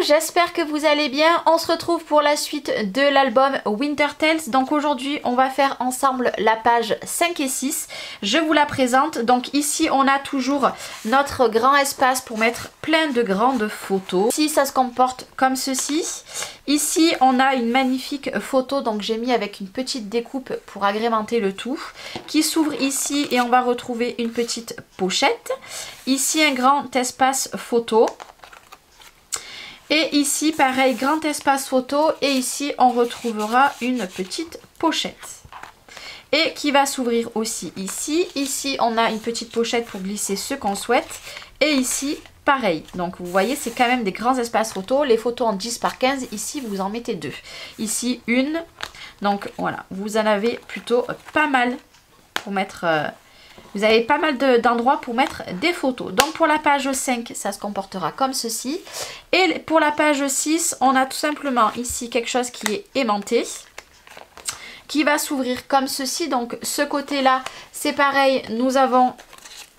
j'espère que vous allez bien. On se retrouve pour la suite de l'album Winter Tales. Donc aujourd'hui on va faire ensemble la page 5 et 6. Je vous la présente. Donc ici on a toujours notre grand espace pour mettre plein de grandes photos. Ici ça se comporte comme ceci. Ici on a une magnifique photo, donc j'ai mis avec une petite découpe pour agrémenter le tout, qui s'ouvre ici et on va retrouver une petite pochette. Ici un grand espace photo. Et ici pareil, grand espace photo, et ici on retrouvera une petite pochette. Et qui va s'ouvrir aussi ici. Ici on a une petite pochette pour glisser ce qu'on souhaite. Et ici pareil. Donc vous voyez c'est quand même des grands espaces photos. Les photos en 10 par 15, ici vous en mettez 2. Ici une. Donc voilà, vous en avez plutôt pas mal pour mettre... Vous avez pas mal d'endroits pour mettre des photos. Donc pour la page 5, ça se comportera comme ceci. Et pour la page 6, on a tout simplement ici quelque chose qui est aimanté, qui va s'ouvrir comme ceci. Donc ce côté-là, c'est pareil, nous avons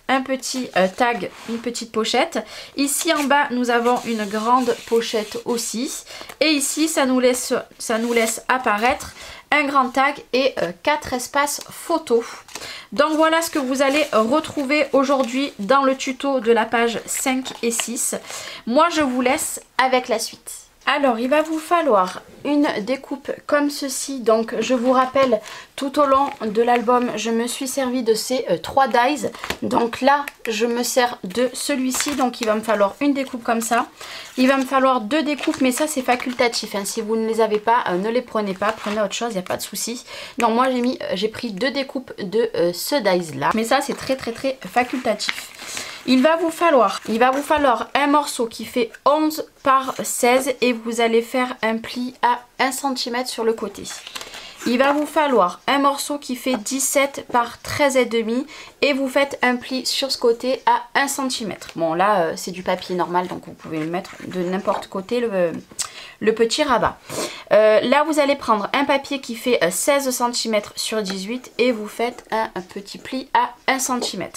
un petit tag, une petite pochette. Ici en bas, nous avons une grande pochette aussi. Et ici, ça nous laisse apparaître un grand tag et 4 espaces photos. Donc voilà ce que vous allez retrouver aujourd'hui dans le tuto de la page 5 et 6. Moi je vous laisse avec la suite. Alors il va vous falloir une découpe comme ceci. Donc je vous rappelle, tout au long de l'album je me suis servi de ces 3 dies. Donc là je me sers de celui-ci. Donc il va me falloir une découpe comme ça. Il va me falloir 2 découpes, mais ça c'est facultatif hein. Si vous ne les avez pas, ne les prenez pas, prenez autre chose, il n'y a pas de souci. Donc moi j'ai pris 2 découpes de ce dies là, mais ça c'est très facultatif. Il va vous falloir un morceau qui fait 11 par 16 et vous allez faire un pli à 1 cm sur le côté. Il va vous falloir un morceau qui fait 17 par 13,5 et vous faites un pli sur ce côté à 1 cm. Bon là c'est du papier normal, donc vous pouvez le mettre de n'importe côté le petit rabat. Là vous allez prendre un papier qui fait 16 cm sur 18 et vous faites un petit pli à 1 cm.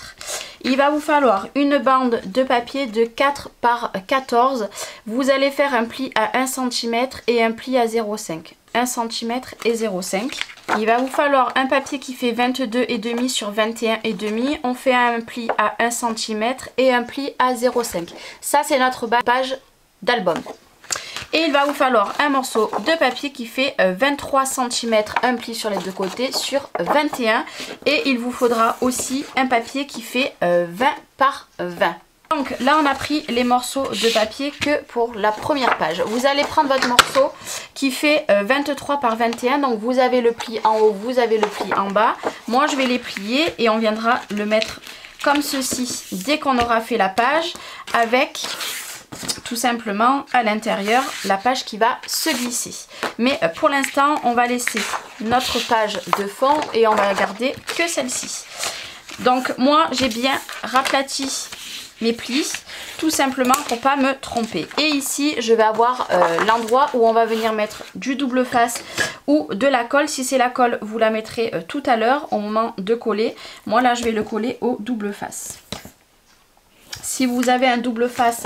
Il va vous falloir une bande de papier de 4 par 14. Vous allez faire un pli à 1 cm et un pli à 0,5. 1 cm et 0,5. Il va vous falloir un papier qui fait 22,5 sur 21,5. On fait un pli à 1 cm et un pli à 0,5. Ça c'est notre page d'album. Et il va vous falloir un morceau de papier qui fait 23 cm, un pli sur les deux côtés sur 21. Et il vous faudra aussi un papier qui fait 20 par 20. Donc là on a pris les morceaux de papier que pour la première page. Vous allez prendre votre morceau qui fait 23 par 21. Donc vous avez le pli en haut, vous avez le pli en bas. Moi je vais les plier et on viendra le mettre comme ceci dès qu'on aura fait la page, avec tout simplement à l'intérieur la page qui va se glisser. Mais pour l'instant on va laisser notre page de fond et on va garder que celle-ci. Donc moi j'ai bien raplati mes plis tout simplement pour pas me tromper. Et ici je vais avoir l'endroit où on va venir mettre du double face ou de la colle. Si c'est la colle vous la mettrez tout à l'heure au moment de coller. Moi là je vais le coller au double face. Si vous avez un double face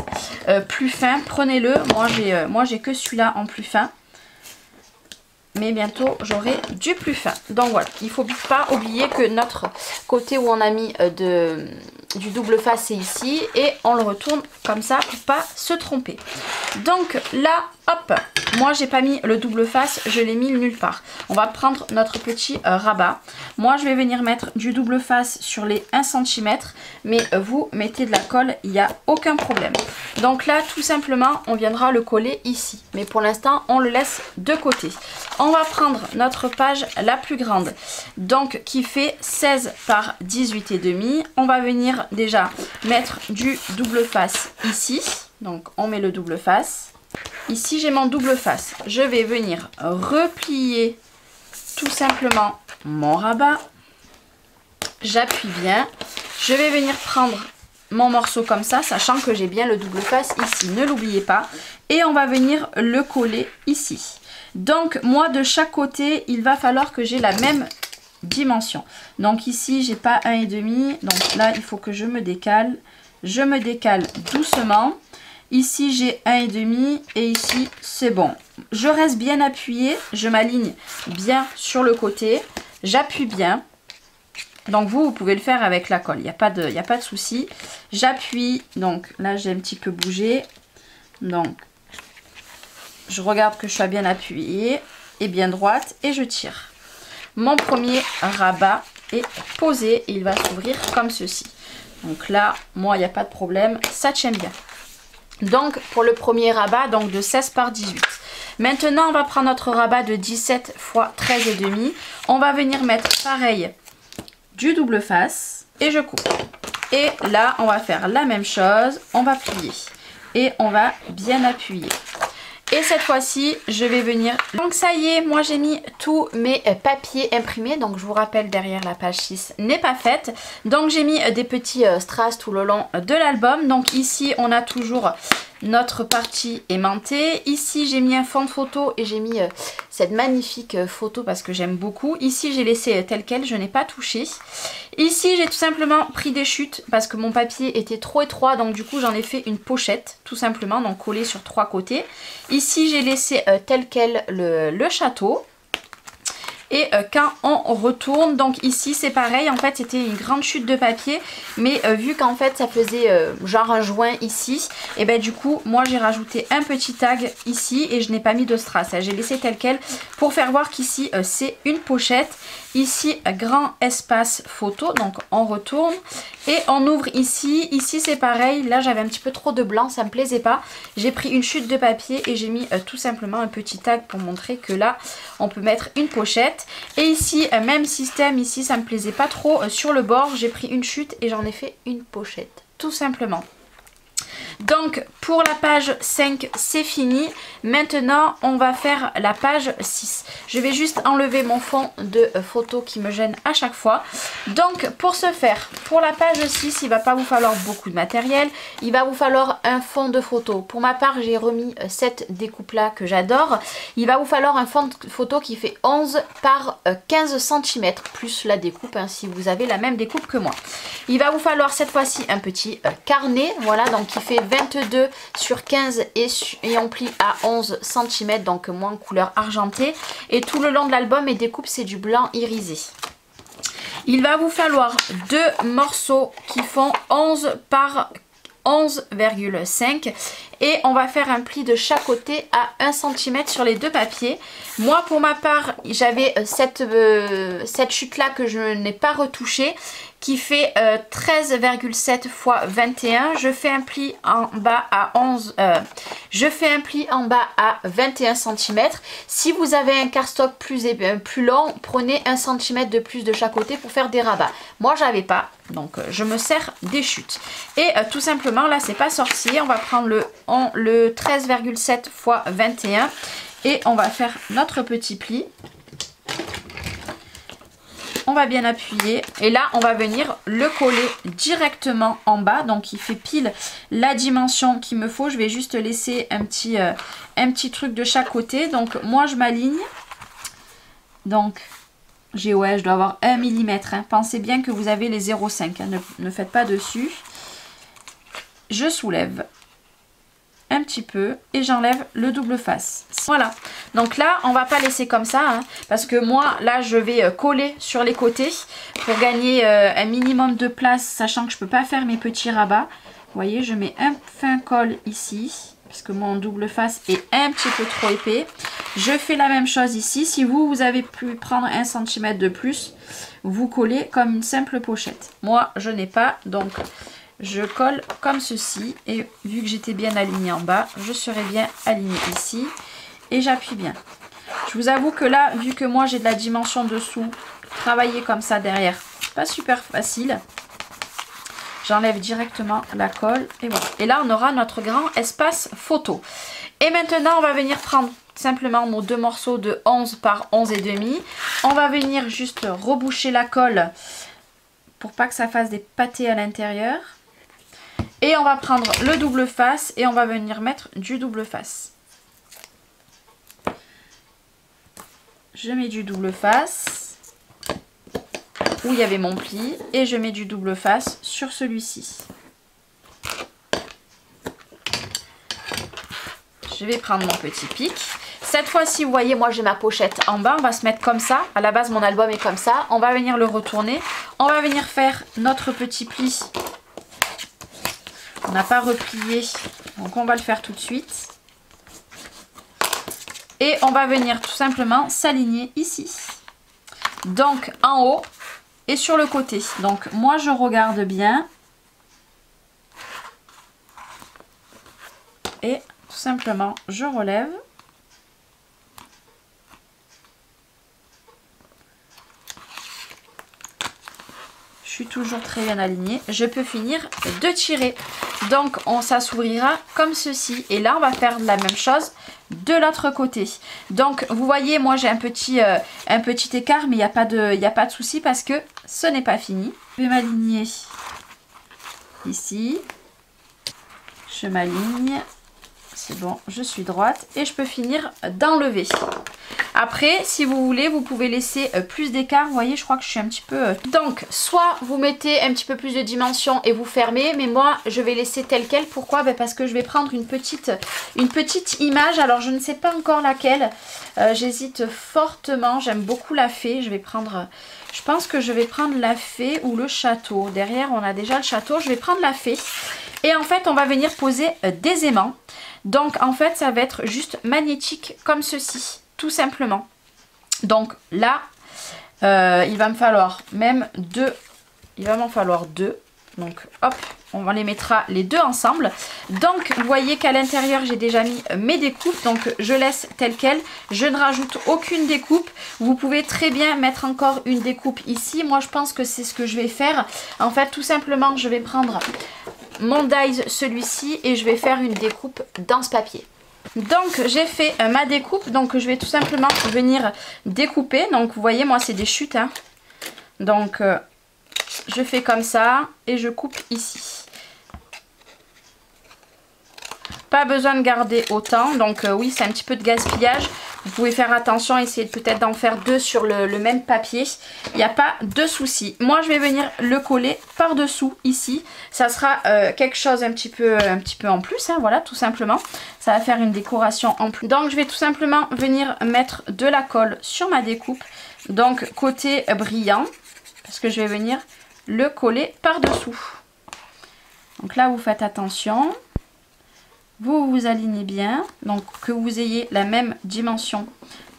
plus fin, prenez-le. Moi j'ai que celui-là en plus fin. Mais bientôt j'aurai du plus fin. Donc voilà, il ne faut pas oublier que notre côté où on a mis du double face c'est ici. Et on le retourne comme ça pour pas se tromper. Donc là, hop, moi j'ai pas mis le double face, je l'ai mis nulle part. On va prendre notre petit rabat. Moi je vais venir mettre du double face sur les 1 cm. Mais vous mettez de la colle, il n'y a aucun problème. Donc là tout simplement on viendra le coller ici. Mais pour l'instant on le laisse de côté. On va prendre notre page la plus grande. Donc qui fait 16 par 18,5. On va venir déjà mettre du double face ici. Donc on met le double face. Ici j'ai mon double face. Je vais venir replier tout simplement mon rabat. J'appuie bien. Je vais venir prendre mon morceau comme ça, sachant que j'ai bien le double face ici. Ne l'oubliez pas. Et on va venir le coller ici. Donc moi de chaque côté, il va falloir que j'ai la même dimension. Donc ici j'ai pas 1,5. Donc là il faut que je me décale. Je me décale doucement. Ici, j'ai 1,5 et ici, c'est bon. Je reste bien appuyée, je m'aligne bien sur le côté, j'appuie bien. Donc vous pouvez le faire avec la colle, il n'y a pas de souci. J'appuie, donc là j'ai un petit peu bougé. Donc je regarde que je sois bien appuyée et bien droite et je tire. Mon premier rabat est posé et il va s'ouvrir comme ceci. Donc là, moi il n'y a pas de problème, ça tient bien. Donc pour le premier rabat, donc de 16 par 18. Maintenant on va prendre notre rabat de 17 x 13,5. On va venir mettre pareil du double face et je coupe. Et là on va faire la même chose, on va plier et on va bien appuyer. Et cette fois-ci, je vais venir... Donc ça y est, moi j'ai mis tous mes papiers imprimés. Donc je vous rappelle, derrière la page 6 n'est pas faite. Donc j'ai mis des petits strass tout le long de l'album. Donc ici, on a toujours notre partie aimantée. Ici, j'ai mis un fond de photo et j'ai mis cette magnifique photo parce que j'aime beaucoup. Ici, j'ai laissé tel quel, je n'ai pas touché. Ici, j'ai tout simplement pris des chutes parce que mon papier était trop étroit. Donc du coup, j'en ai fait une pochette, tout simplement, donc collée sur 3 côtés. Ici, j'ai laissé tel quel le château. Et quand on retourne, donc ici c'est pareil, en fait c'était une grande chute de papier, mais vu qu'en fait ça faisait genre un joint ici, et ben du coup moi j'ai rajouté un petit tag ici et je n'ai pas mis de strass, j'ai laissé tel quel pour faire voir qu'ici c'est une pochette. Ici grand espace photo, donc on retourne et on ouvre ici. Ici c'est pareil, là j'avais un petit peu trop de blanc, ça me plaisait pas. J'ai pris une chute de papier et j'ai mis tout simplement un petit tag pour montrer que là on peut mettre une pochette. Et ici même système, ici ça me plaisait pas trop sur le bord, j'ai pris une chute et j'en ai fait une pochette, tout simplement. Donc pour la page 5 c'est fini. Maintenant on va faire la page 6. Je vais juste enlever mon fond de photo qui me gêne à chaque fois. Donc pour ce faire, pour la page 6 il va pas vous falloir beaucoup de matériel. Il va vous falloir un fond de photo. Pour ma part j'ai remis cette découpe là que j'adore. Il va vous falloir un fond de photo qui fait 11 par 15 cm plus la découpe hein, si vous avez la même découpe que moi. Il va vous falloir cette fois-ci un petit carnet, voilà, donc qui fait 22 sur 15 et on plie à 11 cm, donc moins couleur argentée. Et tout le long de l'album, mes découpes, c'est du blanc irisé. Il va vous falloir 2 morceaux qui font 11 par 11,5 et on va faire un pli de chaque côté à 1 cm sur les 2 papiers. Moi pour ma part j'avais cette chute là que je n'ai pas retouchée qui fait 13,7 x 21. Je fais un pli en bas à 21 cm. Si vous avez un cardstock plus long, prenez 1 cm de plus de chaque côté pour faire des rabats. Moi j'avais pas, donc je me sers des chutes. Et tout simplement là c'est pas sorcier, on va prendre le 13,7 x 21 et on va faire notre petit pli. On va bien appuyer et là on va venir le coller directement en bas, donc il fait pile la dimension qu'il me faut. Je vais juste laisser un petit truc de chaque côté. Donc moi je m'aligne, donc je dois avoir 1 mm hein. Pensez bien que vous avez les 0,5 hein. Ne faites pas dessus. Je soulève un petit peu et j'enlève le double face. Voilà, donc là on va pas laisser comme ça hein, parce que moi là je vais coller sur les côtés pour gagner un minimum de place, sachant que je peux pas faire mes petits rabats. Vous voyez, je mets un fin col ici parce que mon double face est un petit peu trop épais. Je fais la même chose ici. Si vous avez pu prendre 1 cm de plus, vous collez comme une simple pochette. Moi je n'ai pas, donc je colle comme ceci et vu que j'étais bien alignée en bas, je serai bien alignée ici et j'appuie bien. Je vous avoue que là, vu que moi j'ai de la dimension dessous, travailler comme ça derrière, pas super facile. J'enlève directement la colle et voilà. Et là on aura notre grand espace photo. Et maintenant on va venir prendre simplement nos 2 morceaux de 11 par 11,5. On va venir juste reboucher la colle pour pas que ça fasse des pâtés à l'intérieur. Et on va prendre le double face et on va venir mettre du double face. Je mets du double face où il y avait mon pli et je mets du double face sur celui-ci. je vais prendre mon petit pic. Cette fois-ci, vous voyez, moi j'ai ma pochette en bas. On va se mettre comme ça. À la base, mon album est comme ça. On va venir le retourner. On va venir faire notre petit pli. On n'a pas replié. Donc on va le faire tout de suite. Et on va venir tout simplement s'aligner ici. Donc en haut et sur le côté. Donc moi je regarde bien. Et tout simplement je relève. Je suis toujours très bien alignée. Je peux finir de tirer. Donc ça s'ouvrira comme ceci. Et là on va faire la même chose de l'autre côté. Donc vous voyez, moi j'ai un petit écart, mais il n'y a pas de souci parce que ce n'est pas fini. Je vais m'aligner ici. Je m'aligne. C'est bon, je suis droite et je peux finir d'enlever. Après, si vous voulez, vous pouvez laisser plus d'écart. Vous voyez, je crois que je suis un petit peu... Donc, soit vous mettez un petit peu plus de dimension et vous fermez. Mais moi, je vais laisser tel quel. Pourquoi? Parce que je vais prendre une petite image. Alors, je ne sais pas encore laquelle. J'hésite fortement. J'aime beaucoup la fée. Je vais prendre... Je pense que je vais prendre la fée ou le château. Derrière, on a déjà le château. Je vais prendre la fée. Et en fait, on va venir poser des aimants. Donc, en fait, ça va être juste magnétique comme ceci. Tout simplement. Donc là, il va me falloir même deux. Il va m'en falloir deux. Donc hop, on les mettra les deux ensemble. Donc vous voyez qu'à l'intérieur, j'ai déjà mis mes découpes. Donc je laisse telle quelle. Je ne rajoute aucune découpe. Vous pouvez très bien mettre encore une découpe ici. Moi, je pense que c'est ce que je vais faire. En fait, tout simplement, je vais prendre mon dies, celui-ci, et je vais faire une découpe dans ce papier. Donc j'ai fait ma découpe, donc je vais tout simplement venir découper. Donc vous voyez, moi c'est des chutes, hein. Donc je fais comme ça et je coupe ici. Pas besoin de garder autant, donc oui, c'est un petit peu de gaspillage. Vous pouvez faire attention, essayer peut-être d'en faire deux sur le même papier. Il n'y a pas de souci. Moi, je vais venir le coller par-dessous ici. Ça sera quelque chose un petit peu en plus, hein, voilà, tout simplement. Ça va faire une décoration en plus. Donc, je vais tout simplement venir mettre de la colle sur ma découpe. Donc, côté brillant, parce que je vais venir le coller par-dessous. Donc là, vous faites attention. Vous vous alignez bien, donc que vous ayez la même dimension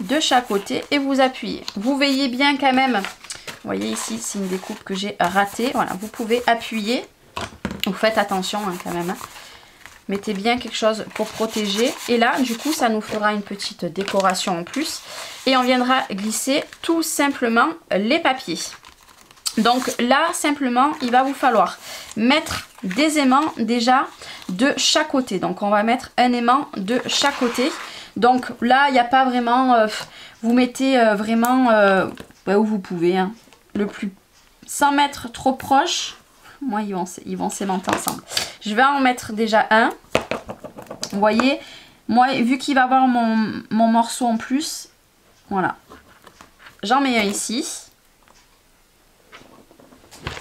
de chaque côté et vous appuyez. Vous veillez bien quand même, vous voyez ici c'est une découpe que j'ai ratée, voilà, vous pouvez appuyer, vous faites attention hein, quand même, hein. Mettez bien quelque chose pour protéger et là du coup ça nous fera une petite décoration en plus et on viendra glisser tout simplement les papiers. Donc là simplement il va vous falloir mettre des aimants déjà de chaque côté. Donc on va mettre un aimant de chaque côté. Donc là il n'y a pas vraiment, vous mettez vraiment où vous pouvez, hein, le plus, sans mettre trop proche. Moi ils vont s'aimanter ensemble. Je vais en mettre déjà un. Vous voyez, moi vu qu'il va avoir mon morceau en plus, voilà. J'en mets un ici.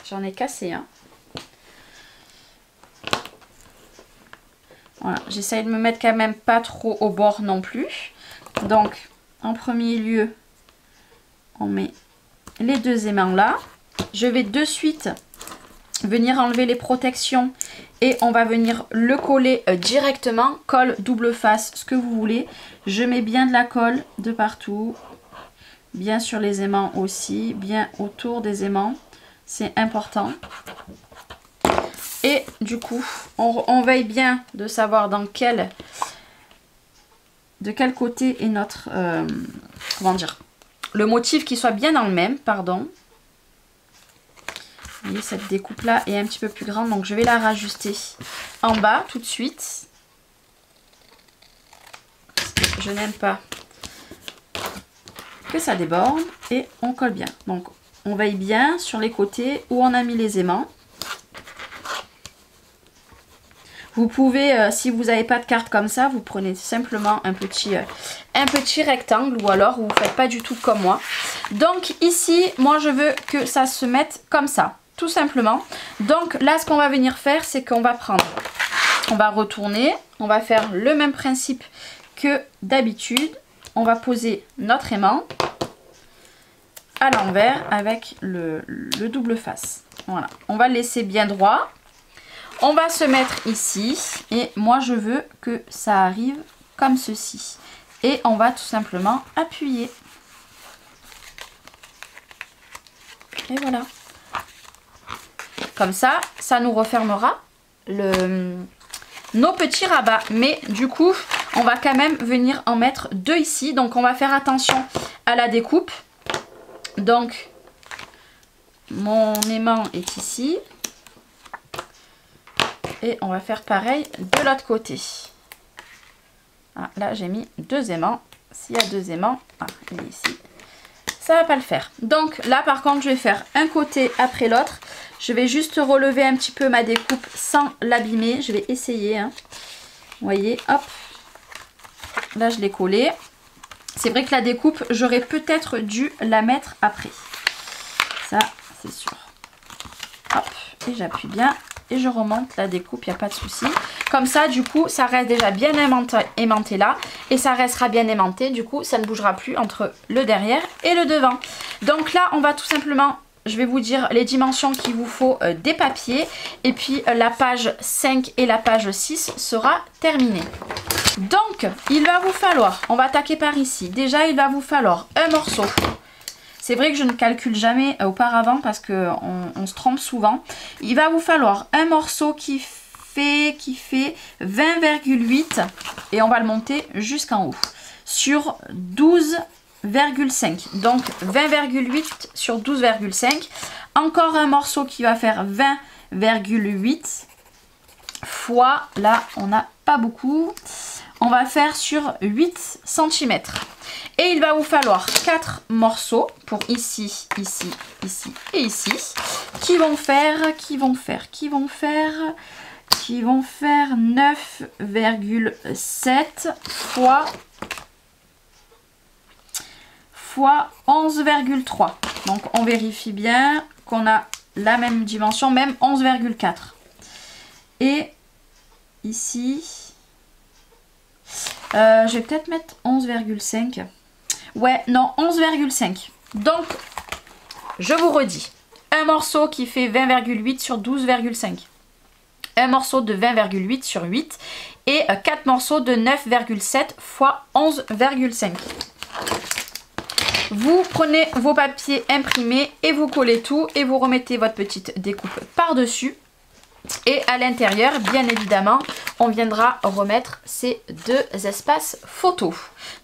J'en ai cassé un. Voilà, j'essaye de me mettre quand même pas trop au bord non plus. Donc, en premier lieu, on met les deux aimants là. Je vais de suite venir enlever les protections et on va venir le coller directement. Colle double face, ce que vous voulez. Je mets bien de la colle de partout. Bien sur les aimants aussi, bien autour des aimants. C'est important. Et du coup, on veille bien de savoir de quel côté est notre, comment dire, le motif qui soit bien dans le même, pardon. Vous voyez, cette découpe là est un petit peu plus grande, donc je vais la rajuster en bas tout de suite. Parce que je n'aime pas que ça déborde et on colle bien. Donc on veille bien sur les côtés où on a mis les aimants. Vous pouvez, si vous n'avez pas de carte comme ça, vous prenez simplement un petit rectangle ou alors vous ne faites pas du tout comme moi. Donc ici, moi je veux que ça se mette comme ça, tout simplement. Donc là, ce qu'on va venir faire, c'est qu'on va prendre On va retourner, on va faire le même principe que d'habitude. On va poser notre aimant à l'envers avec le double face. Voilà, on va le laisser bien droit. On va se mettre ici et moi je veux que ça arrive comme ceci. Et on va tout simplement appuyer. Et voilà. Comme ça, ça nous refermera nos petits rabats. Mais du coup, on va quand même venir en mettre 2 ici. Donc on va faire attention à la découpe. Donc mon aimant est ici. Et on va faire pareil de l'autre côté. Ah, là j'ai mis 2 aimants. S'il y a 2 aimants, ah, il est ici. Ça va pas le faire. Donc là par contre je vais faire un côté après l'autre. Je vais juste relever un petit peu ma découpe sans l'abîmer. Je vais essayer. Hein. Vous voyez, hop. Là je l'ai collé. C'est vrai que la découpe, j'aurais peut-être dû la mettre après. Ça, c'est sûr. Hop, et j'appuie bien. Et je remonte la découpe, il n'y a pas de souci. Comme ça, du coup, ça reste déjà bien aimanté là. Et ça restera bien aimanté. Du coup, ça ne bougera plus entre le derrière et le devant. Donc là, on va tout simplement... Je vais vous dire les dimensions qu'il vous faut des papiers. Et puis la page 5 et la page 6 sera terminée. Donc, il va vous falloir, on va attaquer par ici. Déjà, il va vous falloir un morceau. C'est vrai que je ne calcule jamais auparavant parce qu'on se trompe souvent. Il va vous falloir un morceau qui fait 20,8 et on va le monter jusqu'en haut. Sur 12,5. Donc 20,8 sur 12,5. Encore un morceau qui va faire 20,8 fois, là on n'a pas beaucoup. On va faire sur 8 cm. Et il va vous falloir 4 morceaux pour ici, ici, ici et ici. Qui vont faire 9,7 fois 11,3. Donc on vérifie bien qu'on a la même dimension, même 11,4. Et ici, je vais peut-être mettre 11,5. Ouais, non, 11,5. Donc, je vous redis. Un morceau qui fait 20,8 sur 12,5. Un morceau de 20,8 sur 8. Et 4 morceaux de 9,7 fois 11,5. Vous prenez vos papiers imprimés et vous collez tout. Et vous remettez votre petite découpe par-dessus. Et à l'intérieur, bien évidemment, on viendra remettre ces 2 espaces photos.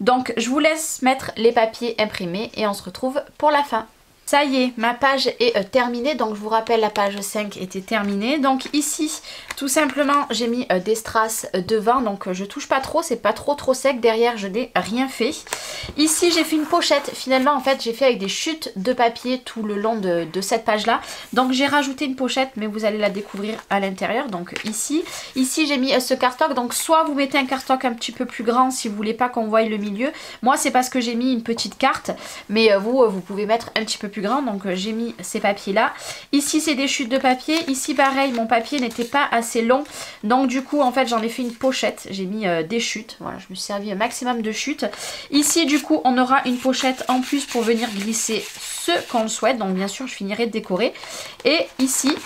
Donc, je vous laisse mettre les papiers imprimés et on se retrouve pour la fin. Ça y est, ma page est terminée. Donc, je vous rappelle, la page 5 était terminée. Donc, ici, tout simplement, j'ai mis des strass devant. Donc, je touche pas trop. C'est pas trop sec. Derrière, je n'ai rien fait. Ici, j'ai fait une pochette. Finalement, en fait, j'ai fait avec des chutes de papier tout le long de cette page-là. Donc, j'ai rajouté une pochette, mais vous allez la découvrir à l'intérieur. Donc, ici, j'ai mis ce cardstock. Donc, soit vous mettez un cardstock un petit peu plus grand si vous voulez pas qu'on voie le milieu. Moi, c'est parce que j'ai mis une petite carte. Mais vous pouvez mettre un petit peu plus grand, donc j'ai mis ces papiers là. Ici c'est des chutes de papier, ici pareil mon papier n'était pas assez long, donc du coup en fait j'en ai fait une pochette, j'ai mis des chutes, voilà, je me suis servi un maximum de chutes. Ici du coup on aura une pochette en plus pour venir glisser ce qu'on souhaite, donc bien sûr je finirai de décorer. Et ici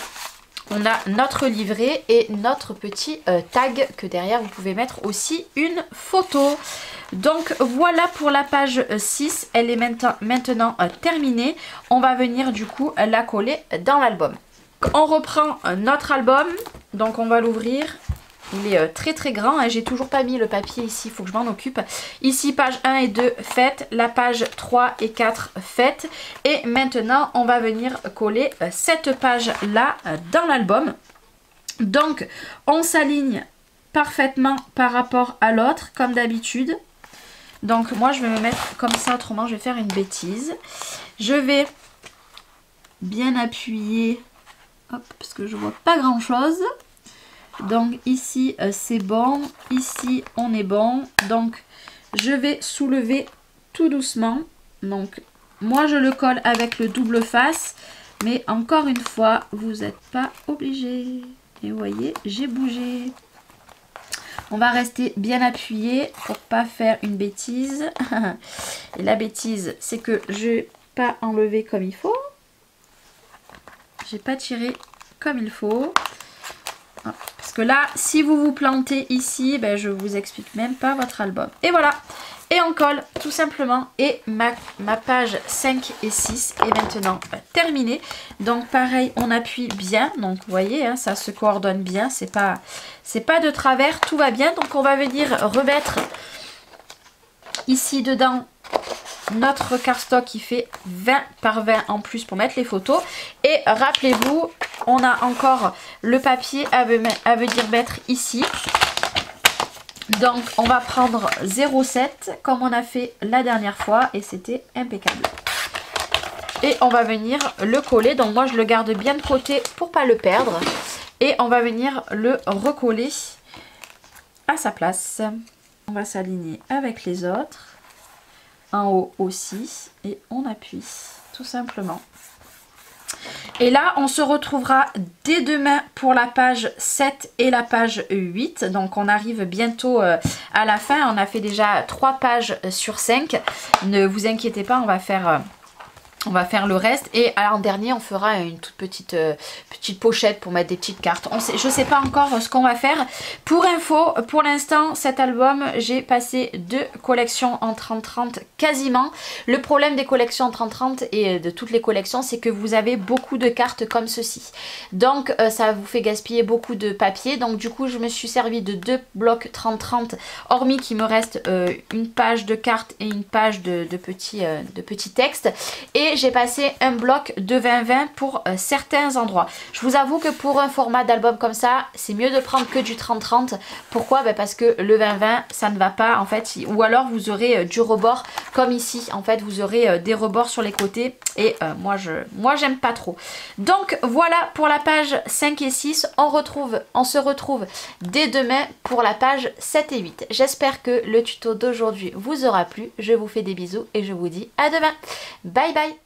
on a notre livret et notre petit tag que derrière vous pouvez mettre aussi une photo. Donc voilà pour la page 6, elle est maintenant terminée. On va venir du coup la coller dans l'album. On reprend notre album, donc on va l'ouvrir. Il est très grand, hein. J'ai toujours pas mis le papier ici, il faut que je m'en occupe. Ici page 1 et 2 faites, la page 3 et 4 faites. Et maintenant on va venir coller cette page là dans l'album. Donc on s'aligne parfaitement par rapport à l'autre comme d'habitude. Donc moi je vais me mettre comme ça, autrement je vais faire une bêtise. Je vais bien appuyer, hop, parce que je vois pas grand chose. Donc ici c'est bon, ici on est bon. Donc je vais soulever tout doucement. Donc moi je le colle avec le double face, mais encore une fois vous n'êtes pas obligé. Et vous voyez, j'ai bougé. On va rester bien appuyé pour pas faire une bêtise. Et la bêtise, c'est que je n'ai pas enlevé comme il faut. J'ai pas tiré comme il faut. Parce que là, si vous vous plantez ici, ben, je vous explique même pas votre album. Et voilà. Et on colle tout simplement. Et ma page 5 et 6 est maintenant terminée. Donc pareil, on appuie bien. Donc vous voyez, hein, ça se coordonne bien. C'est pas de travers, tout va bien. Donc on va venir remettre ici dedans notre cardstock qui fait 20 par 20 en plus pour mettre les photos. Et rappelez-vous, on a encore le papier à venir mettre ici. Donc on va prendre 0,7 comme on a fait la dernière fois et c'était impeccable. Et on va venir le coller. Donc moi je le garde bien de côté pour pas le perdre. Et on va venir le recoller à sa place. On va s'aligner avec les autres. En haut aussi. Et on appuie tout simplement. Et là, on se retrouvera dès demain pour la page 7 et la page 8. Donc, on arrive bientôt à la fin. On a fait déjà 3 pages sur 5. Ne vous inquiétez pas, on va faire le reste. Et en dernier, on fera une toute petite pochette pour mettre des petites cartes. Je ne sais pas encore ce qu'on va faire. Pour info, pour l'instant, cet album, j'ai passé 2 collections en 30-30 quasiment. Le problème des collections en 30-30 et de toutes les collections, c'est que vous avez beaucoup de cartes comme ceci. Donc, ça vous fait gaspiller beaucoup de papier. Donc, du coup, je me suis servi de 2 blocs 30-30, hormis qu'il me reste une page de cartes et une page de petits textes. Et j'ai passé un bloc de 20-20 pour certains endroits. Je vous avoue que pour un format d'album comme ça, c'est mieux de prendre que du 30-30. Pourquoi? Parce que le 20-20, ça ne va pas en fait. Ou alors vous aurez du rebord comme ici. En fait, vous aurez des rebords sur les côtés. Et moi, j'aime pas trop. Donc voilà pour la page 5 et 6. On se retrouve dès demain pour la page 7 et 8. J'espère que le tuto d'aujourd'hui vous aura plu. Je vous fais des bisous et je vous dis à demain. Bye bye.